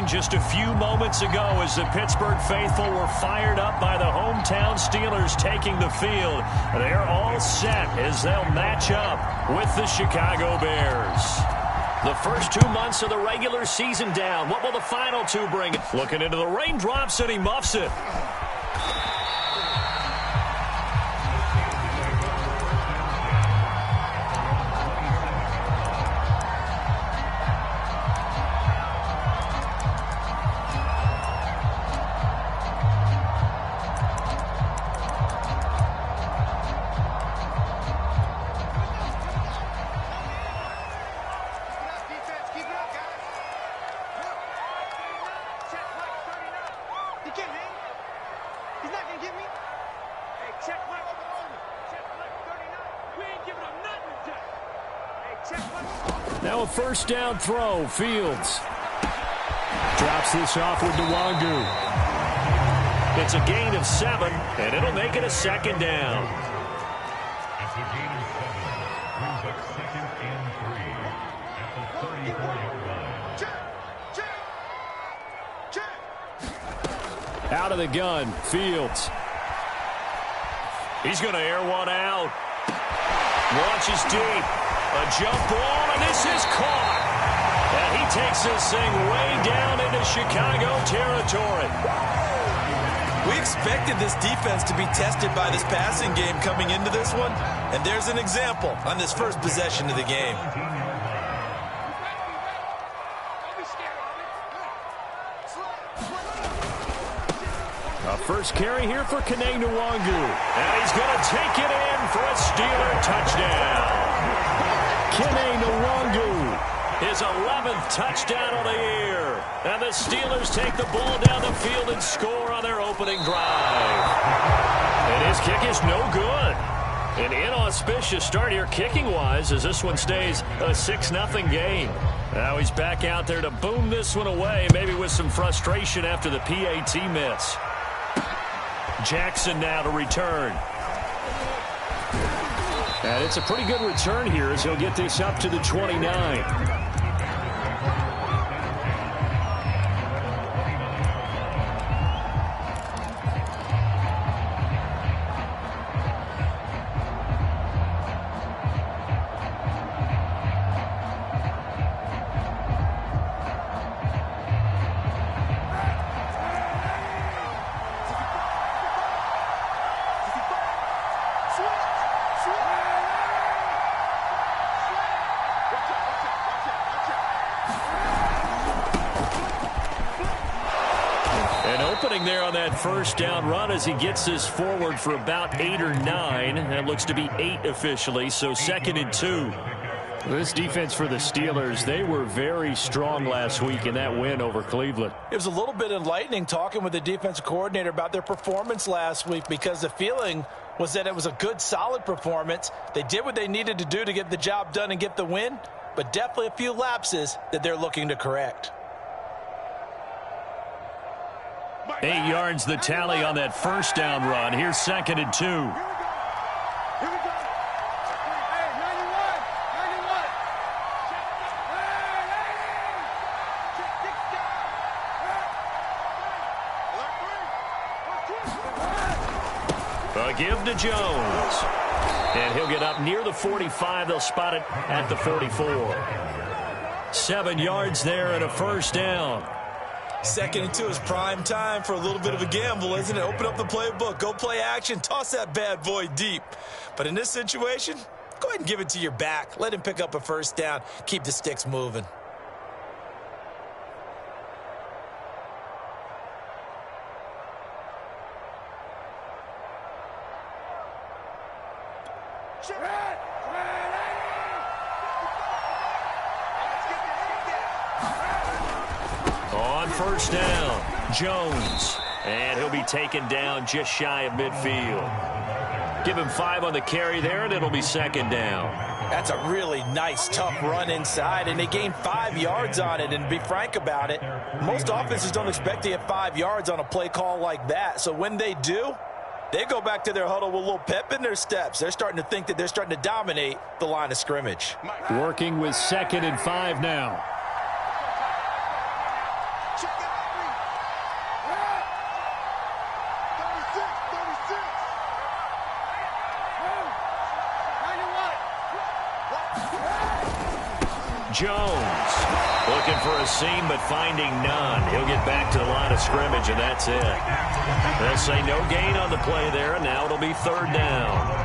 Just a few moments ago as the Pittsburgh faithful were fired up by the hometown Steelers taking the field. They're all set as they'll match up with the Chicago Bears. The first 2 months of the regular season down. What will the final two bring? Looking into the raindrops, and he muffs it. Now a first down throw. Fields drops this off with Nwangu. It's a gain of 7, and it'll make it a second down. It's a gain of 7. Brings up 2nd and 3 at the 34-yard line. Out of the gun. Fields. He's going to air one out. Launches deep. A jump ball, and this is caught. And he takes this thing way down into Chicago territory. We expected this defense to be tested by this passing game coming into this one, and there's an example on this first possession of the game. A first carry here for Jayy Nwangu. And he's going to take it in for a Steeler touchdown. Jayy Nwangu, his 11th touchdown of the year. And the Steelers take the ball down the field and score on their opening drive. And his kick is no good. An inauspicious start here kicking-wise as this one stays a 6-0 game. Now he's back out there to boom this one away, maybe with some frustration after the PAT miss. Jackson now to return. And it's a pretty good return here as he'll get this up to the 29. There on that first down run as he gets this forward for about 8 or 9. That looks to be 8 officially, so 2nd and 2. This defense for the Steelers, they were very strong last week in that win over Cleveland. It was a little bit enlightening talking with the defensive coordinator about their performance last week because the feeling was that it was a good, solid performance. They did what they needed to do to get the job done and get the win, but definitely a few lapses that they're looking to correct. 8 yards the tally on that first down run. Here's 2nd and 2. A give to Jones. And he'll get up near the 45. They'll spot it at the 44. 7 yards there and a first down. 2nd and 2 is prime time for a little bit of a gamble, isn't it? Open up the playbook, go play action, toss that bad boy deep. But in this situation, go ahead and give it to your back. Let him pick up a first down. Keep the sticks moving. On first down, Jones. And he'll be taken down just shy of midfield. Give him 5 on the carry there, and it'll be 2nd down. That's a really nice, tough run inside, and they gained 5 yards on it. And to be frank about it, most offenses don't expect to get 5 yards on a play call like that. So when they do, they go back to their huddle with a little pep in their steps. They're starting to think that they're starting to dominate the line of scrimmage. Working with 2nd and 5 now. Jones. Looking for a seam, but finding none. He'll get back to the line of scrimmage, and that's it. They'll say no gain on the play there, and now it'll be third down.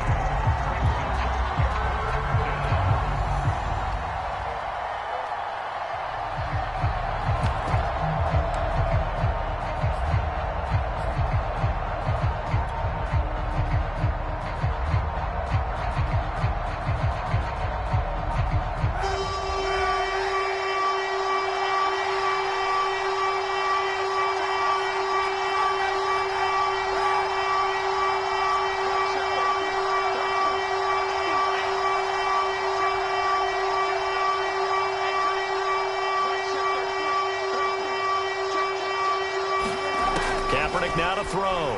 Now to throw.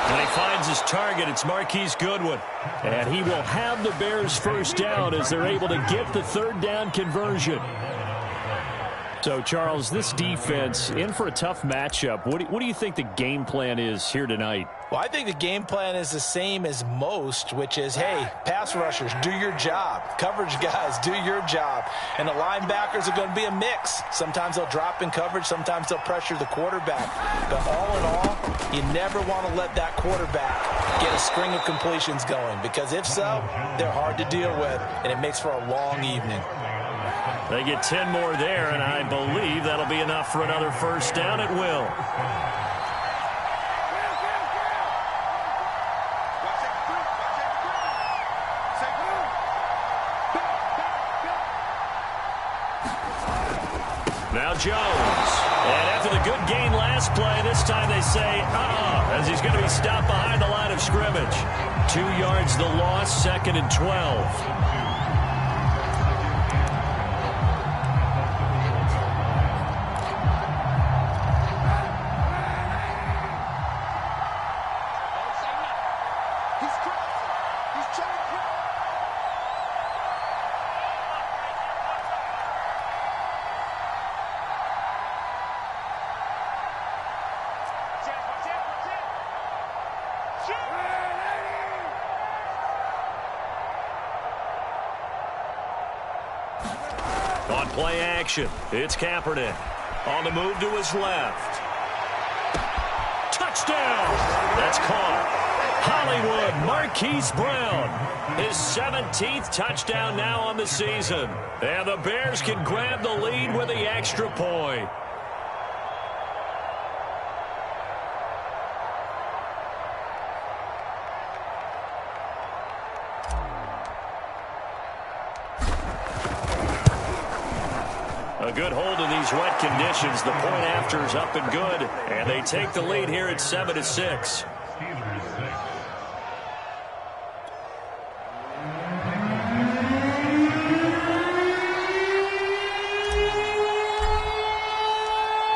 And he finds his target. It's Marquise Goodwin. And he will have the Bears first down as they're able to get the third down conversion. So, Charles, this defense in for a tough matchup. What do you think the game plan is here tonight? Well, I think the game plan is the same as most, which is, hey, pass rushers, do your job. Coverage guys, do your job. And the linebackers are going to be a mix. Sometimes they'll drop in coverage. Sometimes they'll pressure the quarterback. But all in all, you never want to let that quarterback get a string of completions going, because if so, they're hard to deal with, and it makes for a long evening. They get 10 more there, and I believe that'll be enough for another first down at will. Now Jones. And after the good gain last play, this time they say, as he's going to be stopped behind the line of scrimmage. 2 yards the loss, 2nd and 12. On play action, it's Kaepernick. On the move to his left. Touchdown! That's caught. Hollywood, Marquise Brown. His 17th touchdown now on the season. And the Bears can grab the lead with the extra point. A good hold in these wet conditions. The point after is up and good. And they take the lead here at 7-6.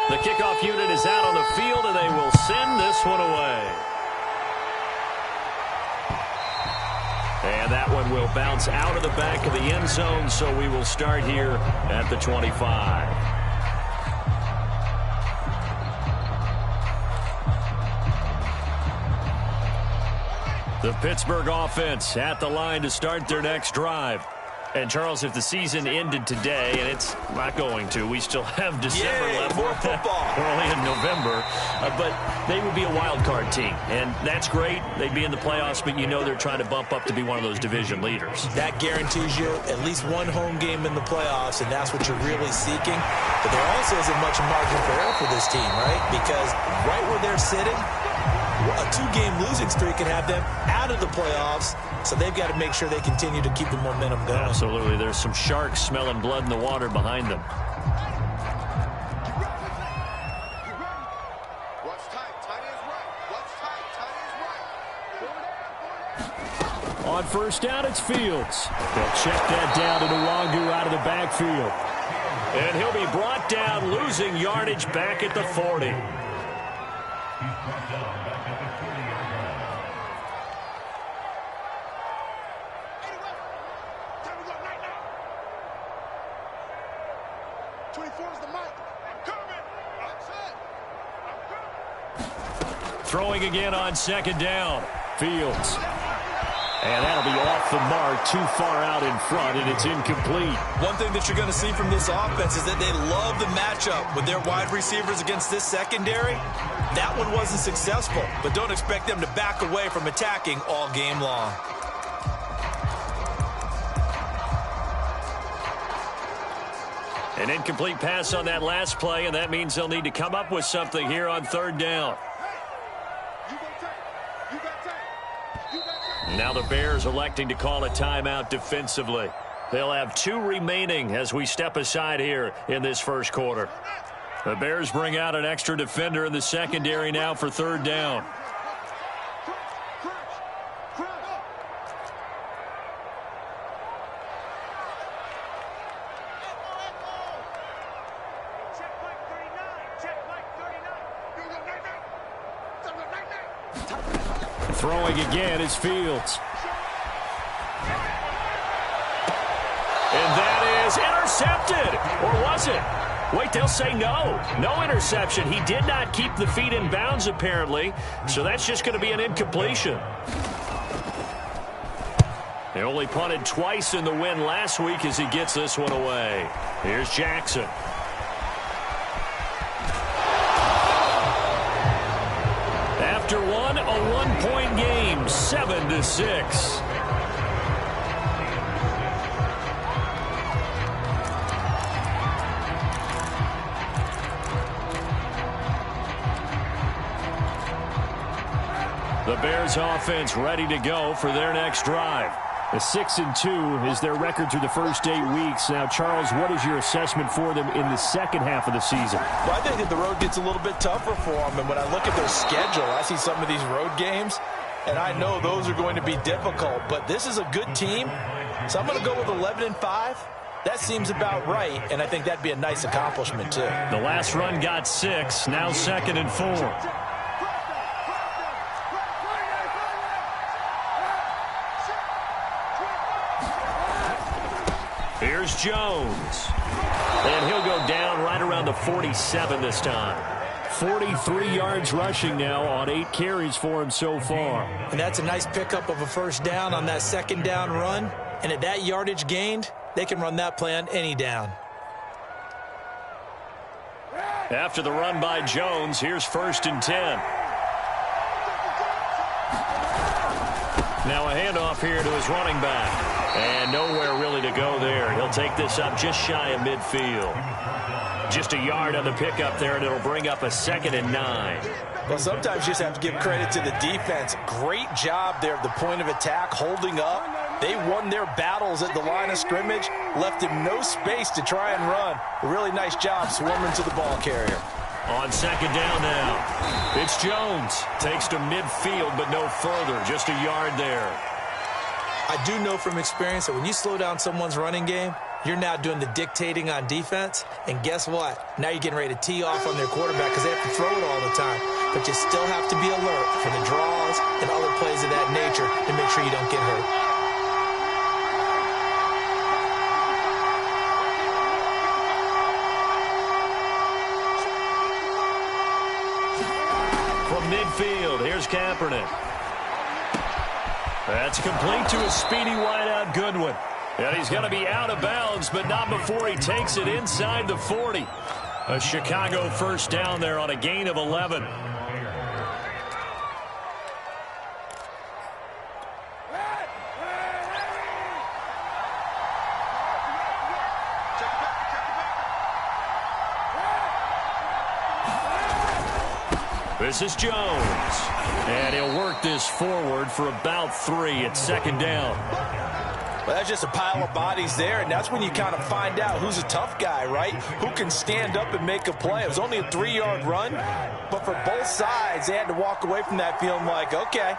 The kickoff unit is out on the field, and they will send this one away. And that one will bounce out of the back of the end zone, so we will start here at the 25. The Pittsburgh offense at the line to start their next drive. And, Charles, if the season ended today, and it's not going to, we still have December left. More football. We're only in November. But they would be a wild card team, and that's great. They'd be in the playoffs, but you know they're trying to bump up to be one of those division leaders. That guarantees you at least one home game in the playoffs, and that's what you're really seeking. But there also isn't much margin for error for this team, right? Because right where they're sitting, a 2-game losing streak can have them out of the playoffs, so they've got to make sure they continue to keep the momentum going. Absolutely. There's some sharks smelling blood in the water behind them. What's tight? Tight is right. What's tight? Tight is right. On first down, it's Fields. They'll check that down to Nwangu out of the backfield. And he'll be brought down, losing yardage back at the 40. Throwing again on second down. Fields. And that'll be off the mark, too far out in front, and it's incomplete. One thing that you're going to see from this offense is that they love the matchup with their wide receivers against this secondary. That one wasn't successful, but don't expect them to back away from attacking all game long. An incomplete pass on that last play, and that means they'll need to come up with something here on third down. Now the Bears electing to call a timeout defensively. They'll have 2 remaining as we step aside here in this first quarter. The Bears bring out an extra defender in the secondary now for third down. Throwing again is Fields. And that is intercepted. Or was it? Wait, they'll say no. No interception. He did not keep the feet in bounds, apparently. So that's just going to be an incompletion. They only punted twice in the win last week as he gets this one away. Here's Jackson. After one, a 1-point game, 7-6. The Bears offense ready to go for their next drive. A 6-2 is their record through the first 8 weeks. Now, Charles, what is your assessment for them in the second half of the season? Well, I think that the road gets a little bit tougher for them. And when I look at their schedule, I see some of these road games, and I know those are going to be difficult. But this is a good team, so I'm going to go with 11-5. That seems about right, and I think that'd be a nice accomplishment, too. The last run got 6, now 2nd and 4. Here's Jones. And he'll go down right around the 47 this time. 43 yards rushing now on 8 carries for him so far. And that's a nice pickup of a first down on that second down run. And at that yardage gained, they can run that play on any down. After the run by Jones, here's 1st and 10. Now a handoff here to his running back. And nowhere really to go there. He'll take this up just shy of midfield. Just a yard on the pickup there, and it'll bring up a 2nd and 9. Well, sometimes you just have to give credit to the defense. Great job there at the point of attack, holding up. They won their battles at the line of scrimmage, left him no space to try and run. A really nice job swarming to the ball carrier. On 2nd down now, it's Jones. Takes to midfield, but no further. Just a yard there. I do know from experience that when you slow down someone's running game, you're now doing the dictating on defense. And guess what? Now you're getting ready to tee off on their quarterback because they have to throw it all the time. But you still have to be alert for the draws and other plays of that nature to make sure you don't get hurt. From midfield, here's Kaepernick. That's complete to a speedy wideout Goodwin. And he's going to be out of bounds, but not before he takes it inside the 40. A Chicago first down there on a gain of 11. This is Jones. And he'll work this forward for about 3 at 2nd down. Well, that's just a pile of bodies there, and that's when you kind of find out who's a tough guy, right? Who can stand up and make a play. It was only a 3-yard run, but for both sides, they had to walk away from that feeling like, okay,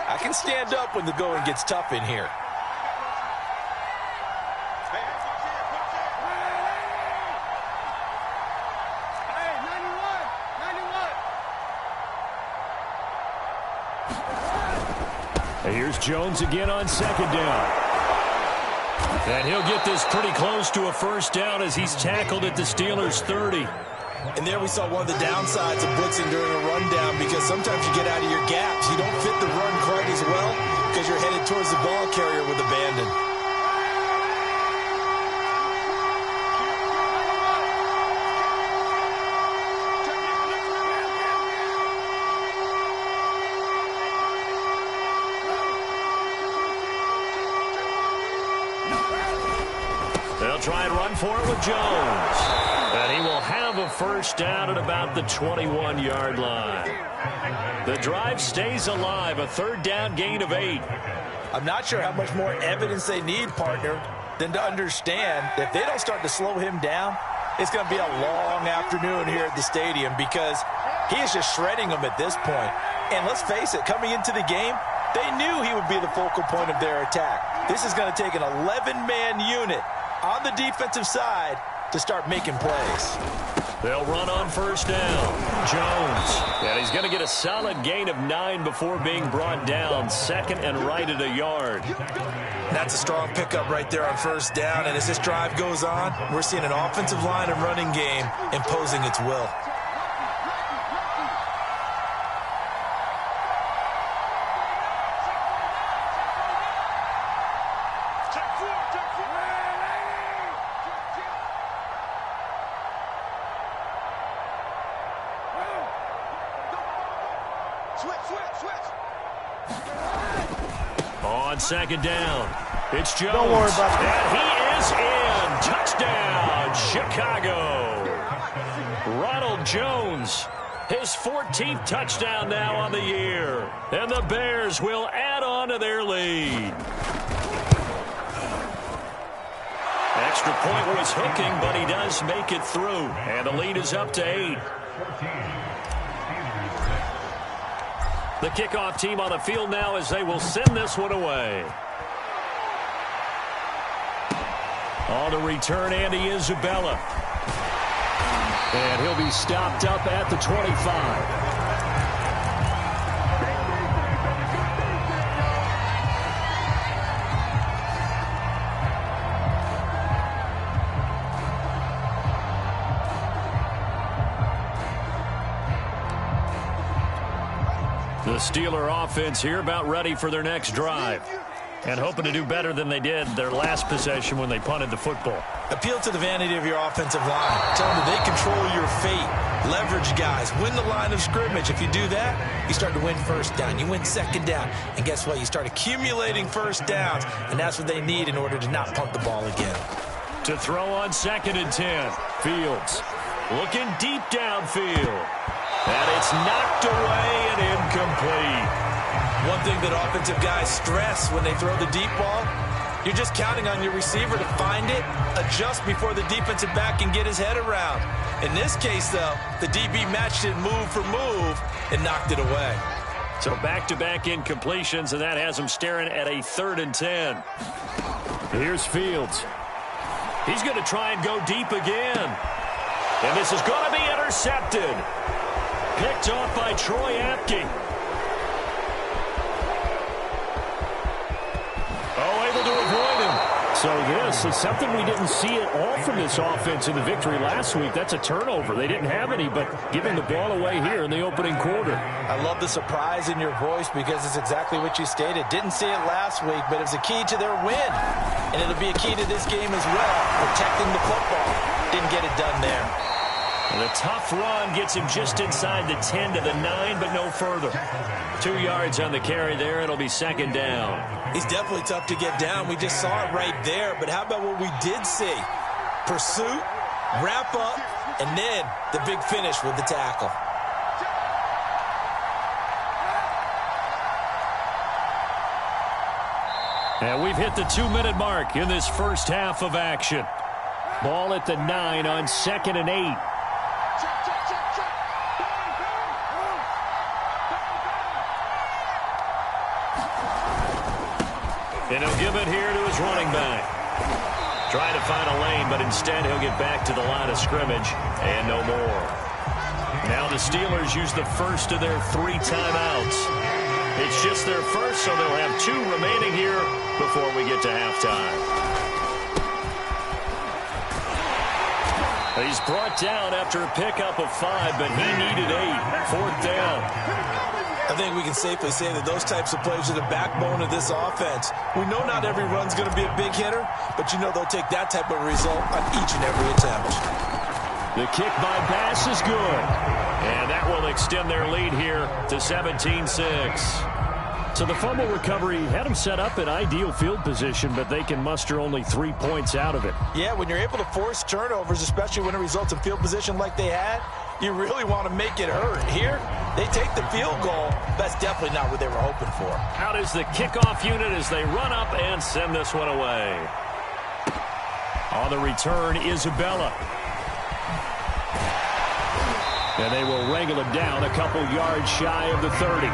I can stand up when the going gets tough in here. Here's Jones again on 2nd down. And he'll get this pretty close to a first down as he's tackled at the Steelers' 30. And there we saw one of the downsides of blitzing during a rundown because sometimes you get out of your gaps. You don't fit the run quite as well. because you're headed towards the ball carrier with abandon. They'll try and run for it with Jones. And he will have a first down at about the 21-yard line. The drive stays alive, a third down gain of 8. I'm not sure how much more evidence they need, partner, than to understand that if they don't start to slow him down, it's going to be a long afternoon here at the stadium because he is just shredding them at this point. And let's face it, coming into the game, they knew he would be the focal point of their attack. This is going to take an 11-man unit on the defensive side to start making plays. They'll run on first down. Jones. And he's going to get a solid gain of 9 before being brought down. Second and right at a yard. That's a strong pickup right there on first down. And as this drive goes on, we're seeing an offensive line and running game imposing its will. On second down, it's Jones. Don't worry about that. He is in. Touchdown, Chicago. Ronald Jones, his 14th touchdown now on the year. And the Bears will add on to their lead. Extra point was hooking, but he does make it through. And the lead is up to 8. The kickoff team on the field now as they will send this one away. On the return, Andy Isabella. And he'll be stopped up at the 25. The Steeler offense here about ready for their next drive and hoping to do better than they did their last possession when they punted the football. Appeal to the vanity of your offensive line. Tell them that they control your fate. Leverage guys. Win the line of scrimmage. If you do that, you start to win first down. You win second down. And guess what? You start accumulating first downs, and that's what they need in order to not punt the ball again. To throw on second and 10. Fields looking deep downfield. And it's knocked away and incomplete. One thing that offensive guys stress when they throw the deep ball, you're just counting on your receiver to find it, adjust before the defensive back can get his head around. In this case, though, the DB matched it move for move and knocked it away. So back-to-back incompletions, and that has him staring at a 3rd and 10. Here's Fields. He's going to try and go deep again. And this is going to be intercepted. Picked off by Troy Apke. Oh, able to avoid him. So this is something we didn't see at all from this offense in the victory last week. That's a turnover. They didn't have any, but giving the ball away here in the opening quarter. I love the surprise in your voice because it's exactly what you stated. Didn't see it last week, but it was a key to their win. And it'll be a key to this game as well, protecting the football. Didn't get it done there. And a tough run gets him just inside the 10 to the 9, but no further. 2 yards on the carry there. It'll be second down. He's definitely tough to get down. We just saw it right there. But how about what we did see? Pursuit, wrap up, and then the big finish with the tackle. And we've hit the 2-minute mark in this first half of action. Ball at the 9 on 2nd and 8. And he'll give it here to his running back. Trying to find a lane, but instead he'll get back to the line of scrimmage and no more. Now the Steelers use the first of their 3 timeouts. It's just their first, so they'll have 2 remaining here before we get to halftime. He's brought down after a pickup of 5, but he needed 8. 4th down. I think we can safely say that those types of plays are the backbone of this offense. We know not every run's going to be a big hitter, but you know they'll take that type of result on each and every attempt. The kick by Bass is good. And that will extend their lead here to 17-6. So the fumble recovery had them set up in ideal field position, but they can muster only 3 points out of it. Yeah, when you're able to force turnovers, especially when it results in field position like they had, you really want to make it hurt. Here, they take the field goal. That's definitely not what they were hoping for. Out is the kickoff unit as they run up and send this one away. On the return, Isabella. And they will wrangle it down a couple yards shy of the 30.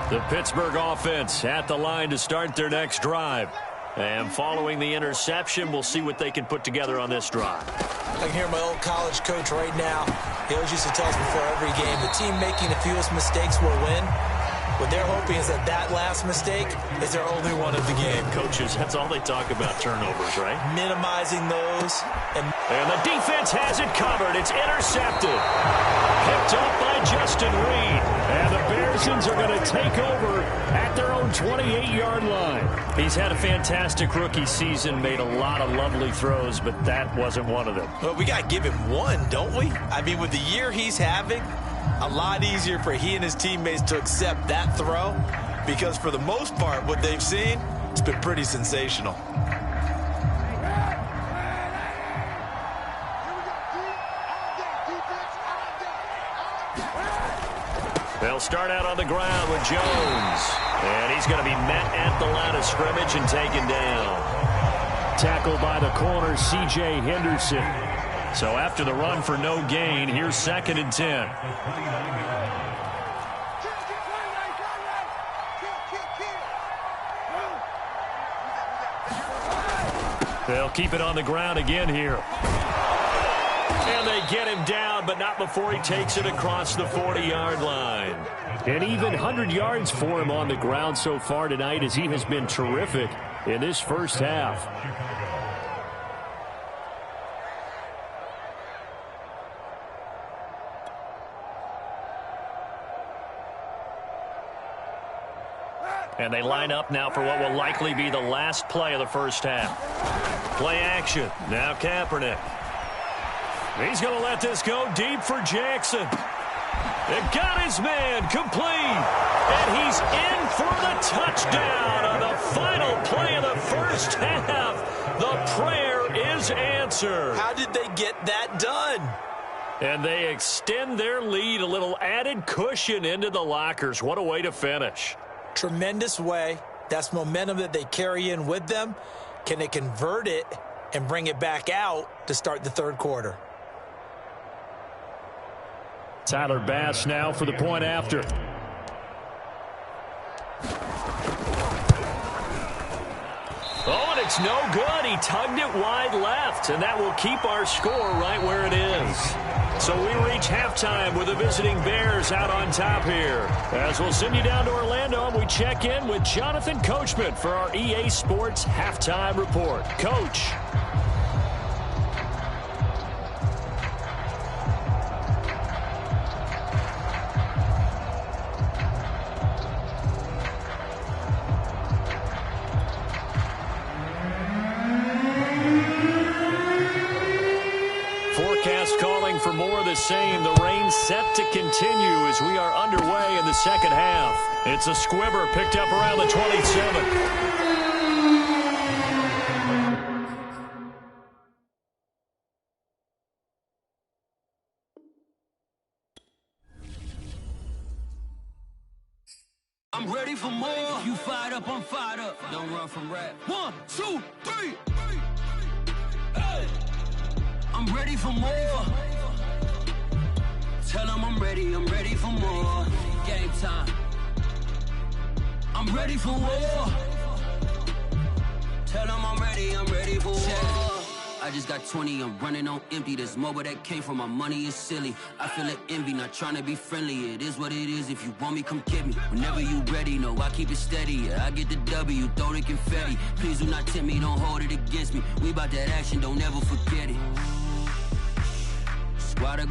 The Pittsburgh offense at the line to start their next drive. And following the interception, we'll see what they can put together on this drive. I can hear my old college coach right now. He always used to tell us before every game, the team making the fewest mistakes will win. What they're hoping is that that last mistake is their only one of the game. Coaches, that's all they talk about, turnovers, right? Minimizing those. And the defense has it covered. It's intercepted. Picked up by Justin Reed. And the Bearsons are going to take over at their own 28-yard line. He's had a fantastic rookie season, made a lot of lovely throws, but that wasn't one of them. Well, we got to give him one, don't we? I mean, with the year he's having, a lot easier for he and his teammates to accept that throw because for the most part, what they've seen, it's been pretty sensational. They'll start out on the ground with Jones. And he's going to be met at the line of scrimmage and taken down. Tackled by the corner, C.J. Henderson. So after the run for no gain, here's 2nd and 10. They'll keep it on the ground again here. And they get him down, but not before he takes it across the 40-yard line. And even 100 yards for him on the ground so far tonight as he has been terrific in this first half. And they line up now for what will likely be the last play of the first half. Play action. Now Kaepernick. He's going to let this go deep for Jackson. They've got his man complete. And he's in for the touchdown on the final play of the first half. The prayer is answered. How did they get that done? And they extend their lead, a little added cushion into the lockers. What a way to finish. Tremendous way. That's momentum that they carry in with them. Can they convert it and bring it back out to start the third quarter? Tyler Bass now for the point after. Oh, and it's no good. He tugged it wide left, and that will keep our score right where it is. So we reach halftime with the visiting Bears out on top here. As we'll send you down to Orlando, and we check in with Jonathan Coachman for our EA Sports Halftime Report. Coach. Calling for more of the same. The rain set to continue as we are underway in the second half. It's a squibber picked up around the 27. I'm ready for more. You fired up, I'm fired up. Don't run from rap. 1, 2, 3. Hey. I'm ready for more. Tell them I'm ready for more. Yeah. same time. I'm ready for war. Tell them I'm ready for war. I just got 20, I'm running on empty. This mobile that came from my money is silly. I feel the envy, not trying to be friendly. It is what it is, if you want me, come get me. Whenever you ready, no, I keep it steady. Yeah, I get the W, throw the confetti. Please do not tempt me, don't hold it against me. We bout that action, don't ever forget it. Squad of